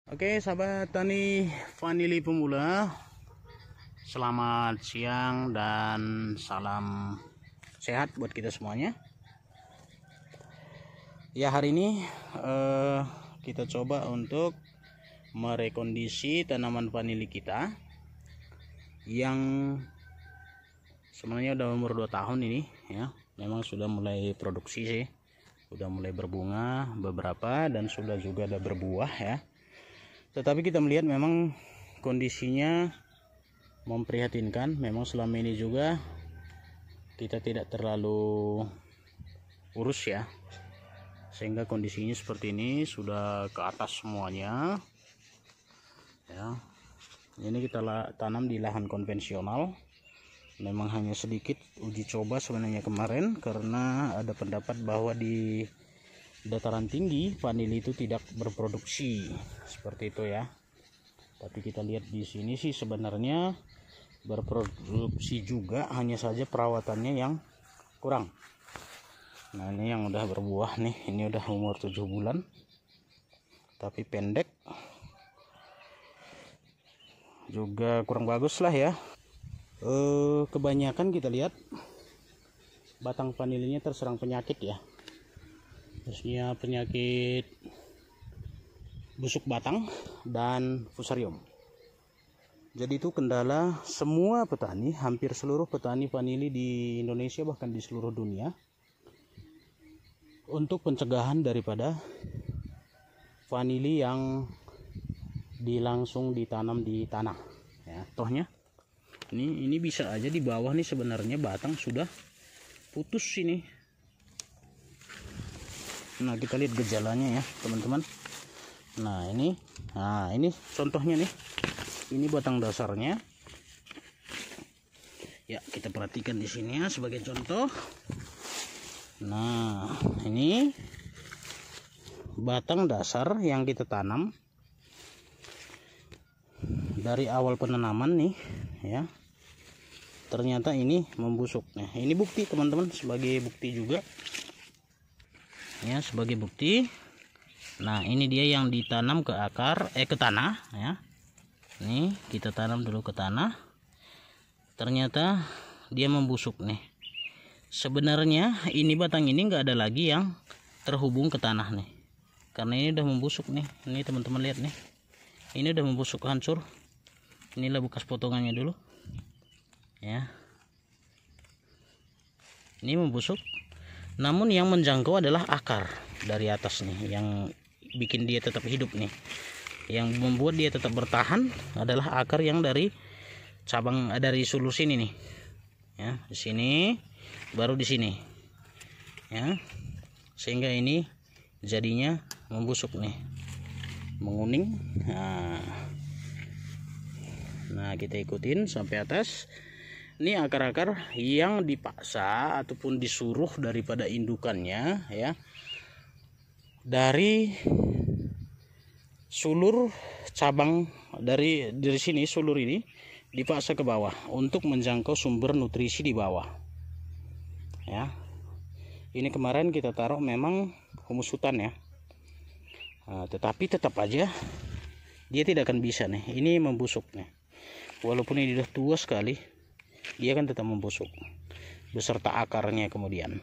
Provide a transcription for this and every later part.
Oke, sahabat tani vanili pemula, selamat siang dan salam sehat buat kita semuanya. Ya, hari ini kita coba untuk merekondisi tanaman vanili kita yang sebenarnya udah umur 2 tahun ini ya. Memang sudah mulai produksi sih, udah mulai berbunga beberapa dan sudah juga ada berbuah ya. Tetapi kita melihat memang kondisinya memprihatinkan. Memang selama ini juga kita tidak terlalu urus ya, sehingga kondisinya seperti ini, sudah ke atas semuanya ya. Ini kita tanam di lahan konvensional. Memang hanya sedikit uji coba sebenarnya kemarin, karena ada pendapat bahwa di dataran tinggi vanili itu tidak berproduksi seperti itu ya. Tapi kita lihat di sini sih sebenarnya berproduksi juga, hanya saja perawatannya yang kurang. Nah, ini yang udah berbuah nih, ini udah umur 7 bulan tapi pendek, juga kurang bagus lah ya. Kebanyakan kita lihat batang vanilinya terserang penyakit ya, khususnya penyakit busuk batang dan fusarium. Jadi itu kendala semua petani, hampir seluruh petani vanili di Indonesia bahkan di seluruh dunia, untuk pencegahan daripada vanili yang langsung ditanam di tanah ya. Tohnya ini bisa aja di bawah nih sebenarnya batang sudah putus ini. Nah, kita lihat gejalanya ya teman-teman. Nah ini contohnya nih, ini batang dasarnya ya, kita perhatikan di sini ya sebagai contoh. Nah, ini batang dasar yang kita tanam dari awal penanaman nih ya, ternyata ini membusuk. Nah, ini bukti teman-teman, sebagai bukti juga ya, sebagai bukti. Nah, ini dia yang ditanam ke akar ke tanah ya. Nih kita tanam dulu ke tanah, ternyata dia membusuk nih. Sebenarnya ini batang ini enggak ada lagi yang terhubung ke tanah nih, karena ini udah membusuk nih. Ini teman-teman lihat nih, ini udah membusuk, hancur. Inilah bekas potongannya dulu ya, ini membusuk. Namun yang menjangkau adalah akar dari atas nih, yang bikin dia tetap hidup nih. Yang membuat dia tetap bertahan adalah akar yang dari cabang, dari sulur sini nih ya, di sini baru di sini ya, sehingga ini jadinya membusuk nih, menguning. Nah kita ikutin sampai atas. Ini akar-akar yang dipaksa ataupun disuruh daripada indukannya ya, dari sulur cabang, dari sini sulur ini dipaksa ke bawah untuk menjangkau sumber nutrisi di bawah ya. Ini kemarin kita taruh memang humus hutan ya, tetapi tetap aja dia tidak akan bisa nih, ini membusuk nih. Walaupun ini sudah tua sekali, dia kan tetap membusuk beserta akarnya kemudian.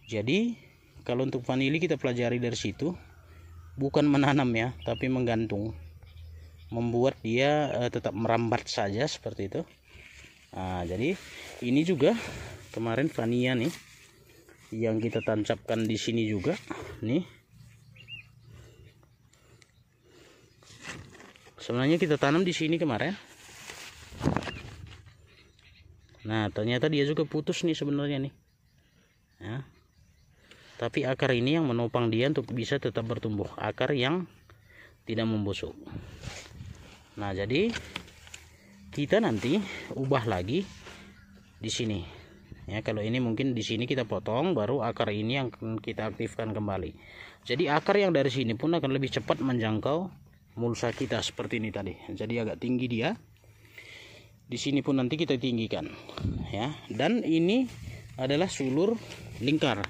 Jadi kalau untuk vanili kita pelajari dari situ, bukan menanam ya, tapi menggantung, membuat dia tetap merambat saja seperti itu. Nah, jadi ini juga kemarin vania nih yang kita tancapkan di sini juga nih. Sebenarnya kita tanam di sini kemarin. Nah, ternyata dia juga putus nih sebenarnya nih ya. Tapi akar ini yang menopang dia untuk bisa tetap bertumbuh, akar yang tidak membusuk. Nah, jadi kita nanti ubah lagi di sini ya. Kalau ini mungkin di sini kita potong, baru akar ini yang kita aktifkan kembali. Jadi akar yang dari sini pun akan lebih cepat menjangkau mulsa kita seperti ini tadi. Jadi agak tinggi dia. Di sini pun nanti kita tinggikan ya. Dan ini adalah sulur lingkar.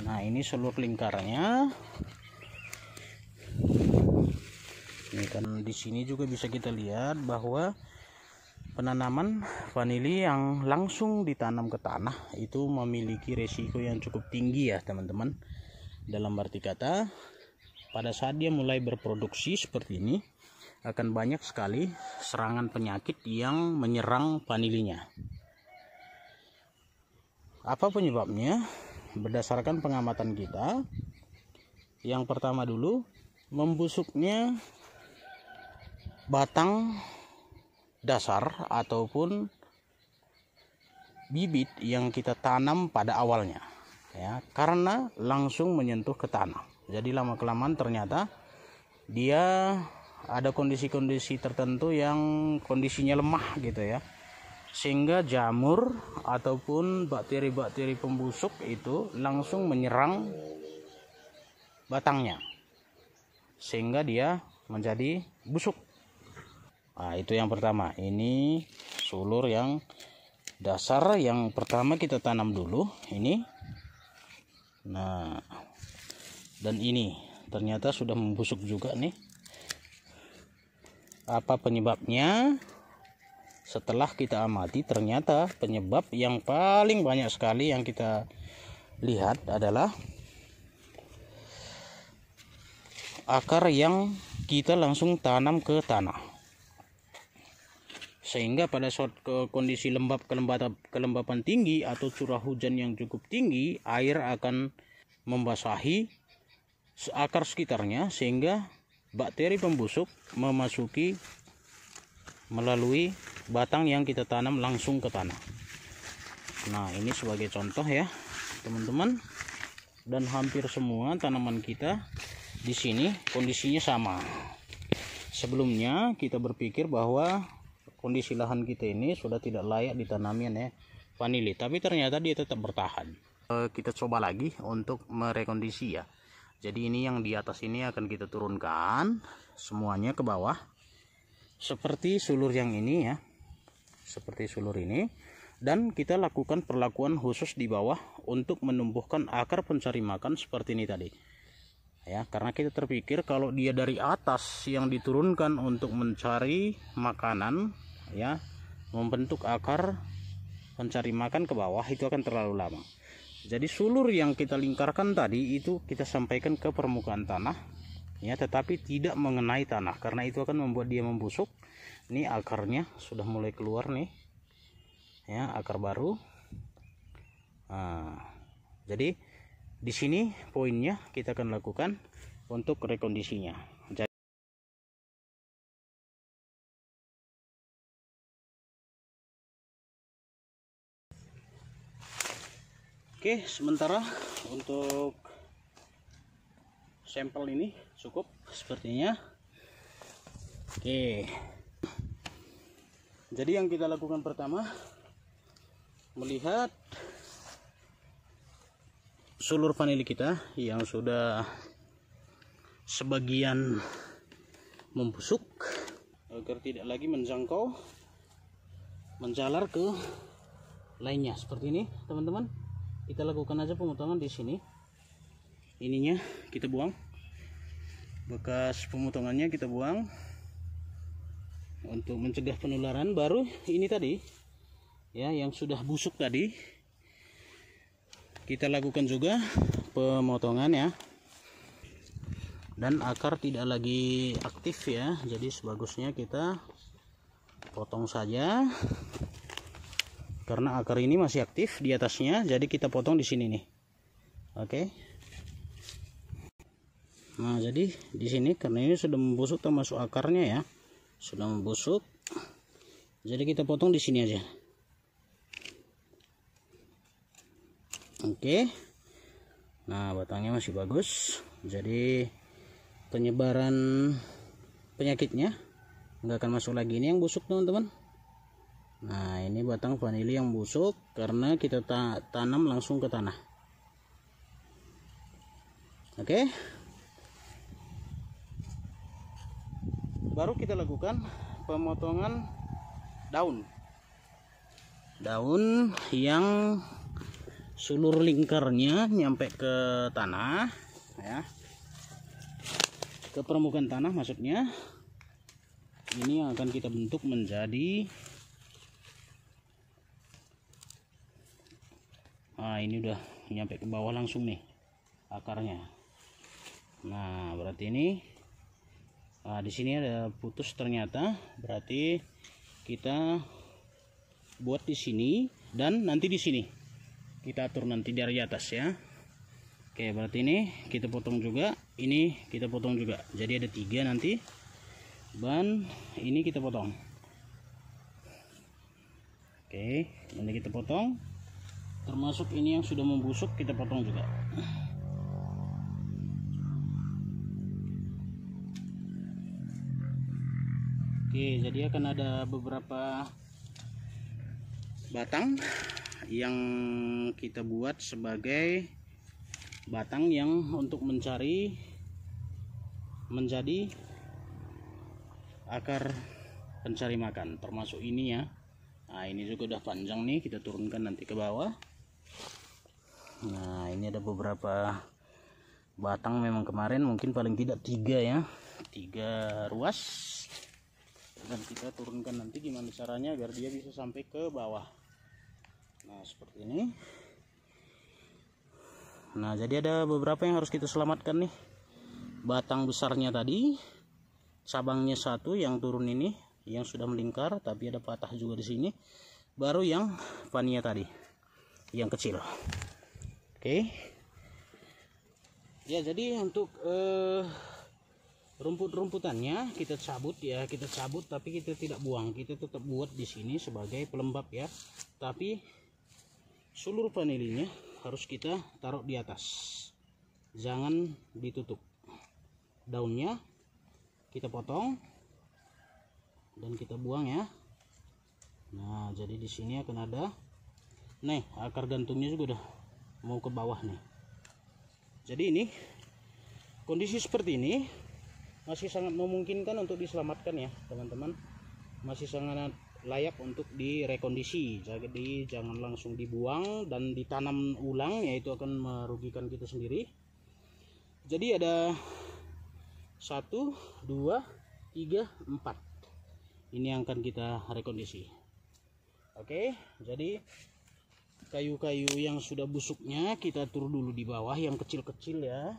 Nah, ini sulur lingkarnya Ini kan di sini juga bisa kita lihat bahwa penanaman vanili yang langsung ditanam ke tanah itu memiliki resiko yang cukup tinggi ya teman-teman. Dalam arti kata, pada saat dia mulai berproduksi seperti ini, akan banyak sekali serangan penyakit yang menyerang vanilinya. Apa penyebabnya? Berdasarkan pengamatan kita, yang pertama dulu, membusuknya batang dasar ataupun bibit yang kita tanam pada awalnya ya, karena langsung menyentuh ke tanah. Jadi lama kelamaan ternyata dia ada kondisi-kondisi tertentu yang kondisinya lemah gitu ya, sehingga jamur ataupun bakteri-bakteri pembusuk itu langsung menyerang batangnya sehingga dia menjadi busuk. Nah, itu yang pertama. Ini sulur yang dasar yang pertama kita tanam dulu ini. Nah, dan ini ternyata sudah membusuk juga nih. Apa penyebabnya? Setelah kita amati, ternyata penyebab yang paling banyak sekali yang kita lihat adalah akar yang kita langsung tanam ke tanah. Sehingga pada saat kondisi kelembapan tinggi atau curah hujan yang cukup tinggi, air akan membasahi akar sekitarnya sehingga bakteri pembusuk memasuki melalui batang yang kita tanam langsung ke tanah. Nah, ini sebagai contoh ya teman-teman, dan hampir semua tanaman kita di sini kondisinya sama. Sebelumnya kita berpikir bahwa kondisi lahan kita ini sudah tidak layak ditanami ya vanili, tapi ternyata dia tetap bertahan. Kita coba lagi untuk merekondisi ya. Jadi ini yang di atas ini akan kita turunkan semuanya ke bawah seperti sulur yang ini ya, seperti sulur ini, dan kita lakukan perlakuan khusus di bawah untuk menumbuhkan akar pencari makan seperti ini tadi ya, karena kita terpikir kalau dia dari atas yang diturunkan untuk mencari makanan ya, membentuk akar pencari makan ke bawah, itu akan terlalu lama. Jadi sulur yang kita lingkarkan tadi itu kita sampaikan ke permukaan tanah ya, tetapi tidak mengenai tanah karena itu akan membuat dia membusuk. Ini akarnya sudah mulai keluar nih ya, akar baru. Nah, jadi di sini poinnya kita akan lakukan untuk rekondisinya. Oke, sementara untuk sampel ini cukup sepertinya. Oke, jadi yang kita lakukan pertama, melihat sulur vanili kita yang sudah sebagian membusuk, agar tidak lagi menjalar ke lainnya seperti ini teman-teman. Kita lakukan aja pemotongan di sini, ininya kita buang, bekas pemotongannya kita buang untuk mencegah penularan. Baru ini tadi ya yang sudah busuk tadi kita lakukan juga pemotongan ya, dan akar tidak lagi aktif ya, jadi sebagusnya kita potong saja karena akar ini masih aktif di atasnya, jadi kita potong di sini nih. Oke. Nah, jadi di sini karena ini sudah membusuk termasuk akarnya ya, sudah membusuk, jadi kita potong di sini aja. Oke. Nah, batangnya masih bagus, jadi penyebaran penyakitnya nggak akan masuk lagi. Ini yang busuk teman-teman. Nah, ini batang vanili yang busuk karena kita tanam langsung ke tanah. Oke. Baru kita lakukan pemotongan daun yang sulur lingkarnya nyampe ke tanah ya, ke permukaan tanah maksudnya. ini yang akan kita bentuk menjadi, nah ini udah nyampe ke bawah langsung nih akarnya. Nah berarti ini, nah di sini ada putus ternyata, berarti kita buat di sini dan nanti di sini kita atur nanti dari atas ya. Oke, berarti ini kita potong juga, ini kita potong juga, jadi ada 3 nanti, ban ini kita potong. Oke, ini kita potong, termasuk ini yang sudah membusuk kita potong juga. Oke, jadi akan ada beberapa batang yang kita buat sebagai batang yang untuk menjadi akar pencari makan, termasuk ini ya. Nah ini juga udah panjang nih, kita turunkan nanti ke bawah. Nah ini ada beberapa batang, memang kemarin mungkin paling tidak 3 ya, 3 ruas, dan kita turunkan nanti gimana caranya agar dia bisa sampai ke bawah. Nah seperti ini. Nah jadi ada beberapa yang harus kita selamatkan nih. Batang besarnya tadi, cabangnya 1 yang turun ini, yang sudah melingkar tapi ada patah juga di sini. Baru yang pania tadi, yang kecil. Oke. Ya jadi untuk rumput-rumputannya kita cabut ya, kita cabut tapi kita tidak buang, kita tetap buat di sini sebagai pelembab ya. Tapi seluruh vanilinya harus kita taruh di atas, jangan ditutup. Daunnya kita potong dan kita buang ya. Nah jadi di sini akan ada, nih akar gantungnya juga udah mau ke bawah nih. Jadi ini kondisi seperti ini masih sangat memungkinkan untuk diselamatkan ya teman-teman, masih sangat layak untuk direkondisi. Jadi jangan langsung dibuang dan ditanam ulang, yaitu akan merugikan kita sendiri. Jadi ada 1, 2, 3, 4 ini yang akan kita rekondisi. Oke, jadi kayu-kayu yang sudah busuknya kita turun dulu di bawah, yang kecil-kecil ya,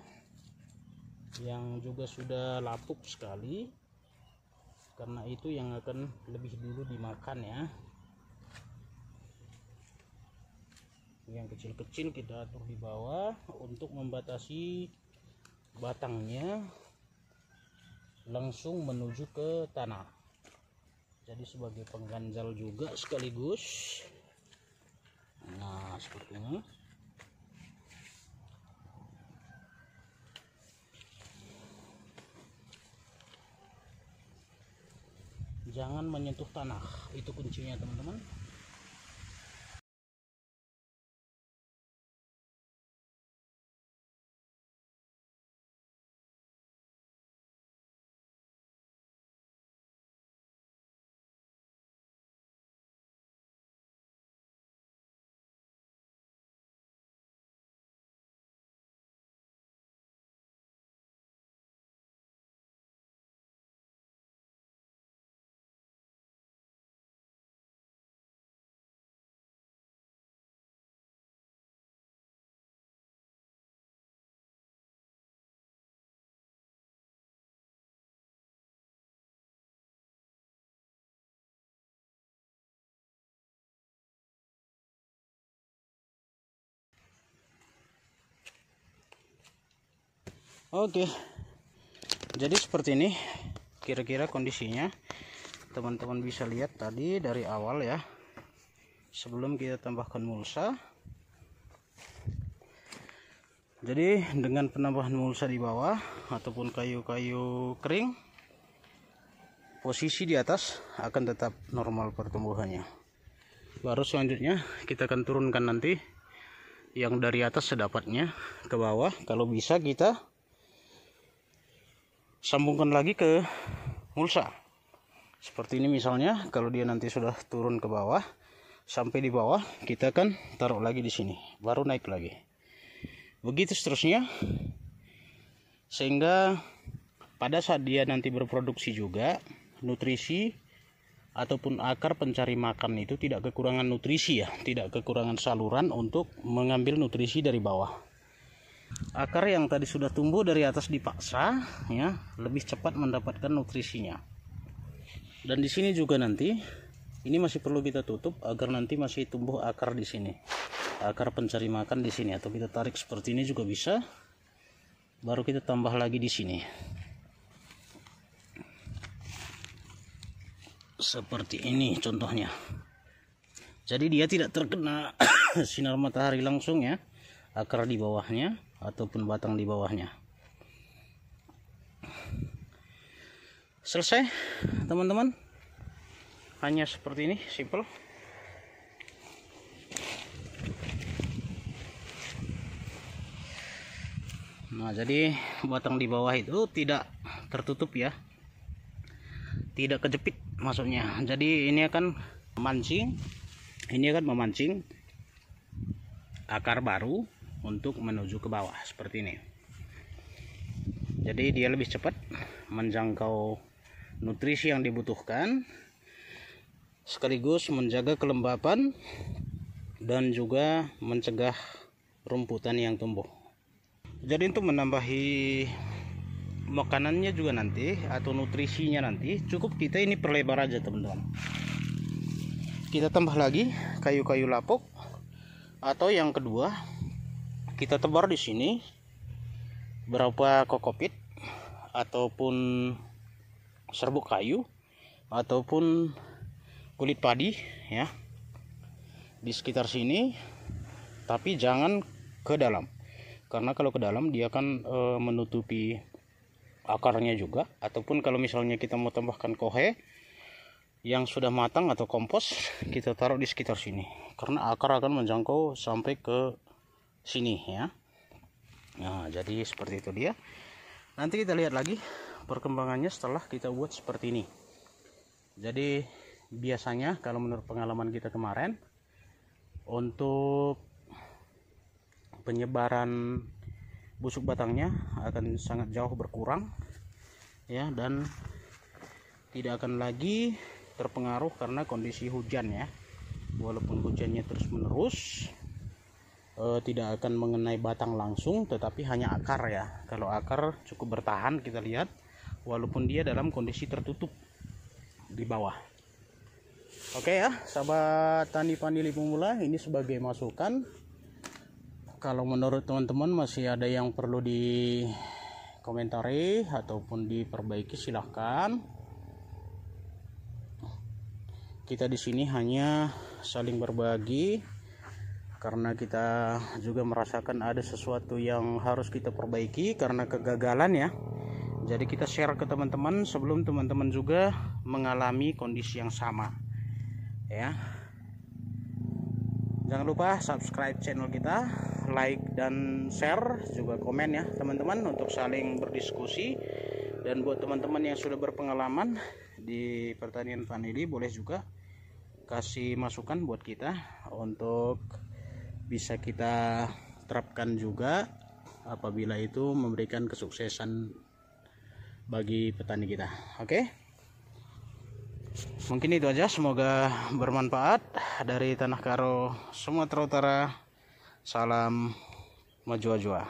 yang juga sudah lapuk sekali, karena itu yang akan lebih dulu dimakan ya. Yang kecil-kecil kita atur di bawah untuk membatasi batangnya langsung menuju ke tanah. Jadi sebagai pengganjal juga sekaligus. Nah seperti ini. Jangan menyentuh tanah, itu kuncinya teman-teman. Oke, jadi seperti ini kira-kira kondisinya. Teman-teman bisa lihat tadi dari awal ya, sebelum kita tambahkan mulsa. Jadi dengan penambahan mulsa di bawah ataupun kayu-kayu kering, posisi di atas akan tetap normal pertumbuhannya. Baru selanjutnya kita akan turunkan nanti yang dari atas sedapatnya ke bawah. Kalau bisa kita sambungkan lagi ke mulsa seperti ini misalnya. Kalau dia nanti sudah turun ke bawah sampai di bawah, kita akan taruh lagi di sini, baru naik lagi, begitu seterusnya, sehingga pada saat dia nanti berproduksi juga nutrisi ataupun akar pencari makan itu tidak kekurangan nutrisi ya, tidak kekurangan saluran untuk mengambil nutrisi dari bawah. Akar yang tadi sudah tumbuh dari atas dipaksa ya, lebih cepat mendapatkan nutrisinya. Dan di sini juga nanti ini masih perlu kita tutup agar nanti masih tumbuh akar di sini. Akar pencari makan di sini, atau kita tarik seperti ini juga bisa. Baru kita tambah lagi di sini. Seperti ini contohnya. Jadi dia tidak terkena sinar matahari langsung ya, akar di bawahnya ataupun batang di bawahnya. Selesai teman-teman, hanya seperti ini, simple. Nah, jadi batang di bawah itu tidak tertutup ya, tidak kejepit maksudnya. Jadi ini akan memancing akar baru untuk menuju ke bawah seperti ini. Jadi dia lebih cepat menjangkau nutrisi yang dibutuhkan, sekaligus menjaga kelembapan dan juga mencegah rumputan yang tumbuh. Jadi untuk menambahi makanannya juga nanti atau nutrisinya nanti, cukup kita ini perlebar aja teman-teman. Kita tambah lagi kayu-kayu lapuk, atau yang kedua kita tebar di sini berapa kokopit ataupun serbuk kayu ataupun kulit padi ya di sekitar sini, tapi jangan ke dalam, karena kalau ke dalam dia akan menutupi akarnya juga. Ataupun kalau misalnya kita mau tambahkan kohe yang sudah matang atau kompos, kita taruh di sekitar sini, karena akar akan menjangkau sampai ke sini ya. Nah, jadi seperti itu dia. Nanti kita lihat lagi perkembangannya setelah kita buat seperti ini. Jadi biasanya kalau menurut pengalaman kita kemarin, untuk penyebaran busuk batangnya akan sangat jauh berkurang ya, dan tidak akan lagi terpengaruh karena kondisi hujan ya. Walaupun hujannya terus menerus, tidak akan mengenai batang langsung, tetapi hanya akar ya. Kalau akar cukup bertahan, kita lihat walaupun dia dalam kondisi tertutup di bawah. Oke ya, sahabat tani pandili pemula, ini sebagai masukan. Kalau menurut teman-teman masih ada yang perlu dikomentari ataupun diperbaiki, silahkan. Kita di sini hanya saling berbagi, karena kita juga merasakan ada sesuatu yang harus kita perbaiki karena kegagalan ya. Jadi kita share ke teman-teman sebelum teman-teman juga mengalami kondisi yang sama ya. Jangan lupa subscribe channel kita, like dan share, juga komen ya teman-teman, untuk saling berdiskusi. Dan buat teman-teman yang sudah berpengalaman di pertanian vanili, boleh juga kasih masukan buat kita untuk bisa kita terapkan juga apabila itu memberikan kesuksesan bagi petani kita. Oke, mungkin itu aja, semoga bermanfaat. Dari Tanah Karo, Sumatera Utara, salam maju-maju.